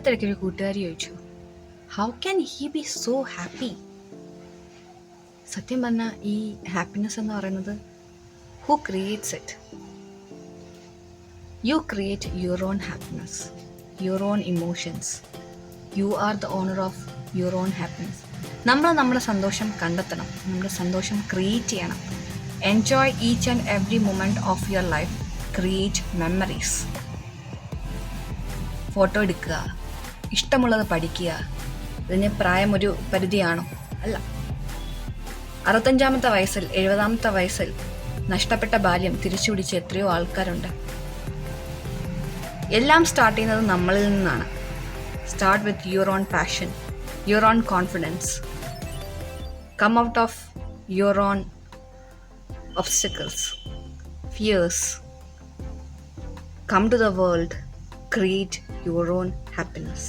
അടുത്തിടയ്ക്ക് ഒരു കൂട്ടുകാരി ചോദിച്ചു, how can he be so happy? സത്യം പറഞ്ഞാൽ ഈ ഹാപ്പിനെസ് എന്ന് പറയുന്നത് who creates it? You create your own happiness, your own emotions. You are the owner of your own happiness. നമ്മൾ നമ്മുടെ സന്തോഷം കണ്ടെത്തണം, നമ്മുടെ സന്തോഷം ക്രിയേറ്റ് ചെയ്യണം. Enjoy each and every moment of your life. Create memories. Photo എടുക്കുക, ഇഷ്ടമുള്ളത് പഠിക്കുക. ഇതിന് പ്രായം ഒരു പരിധിയാണോ? അല്ല. 65-ാമത്തെ വയസ്സിൽ 70-ാമത്തെ വയസ്സിൽ നഷ്ടപ്പെട്ട ബാല്യം തിരിച്ചു പിടിച്ച എത്രയോ ആൾക്കാരുണ്ട്. എല്ലാം സ്റ്റാർട്ട് ചെയ്യുന്നത് നമ്മളിൽ നിന്നാണ്. Start with your own passion, your own confidence. Come out of your own obstacles, fears. Come to the world, create your own happiness.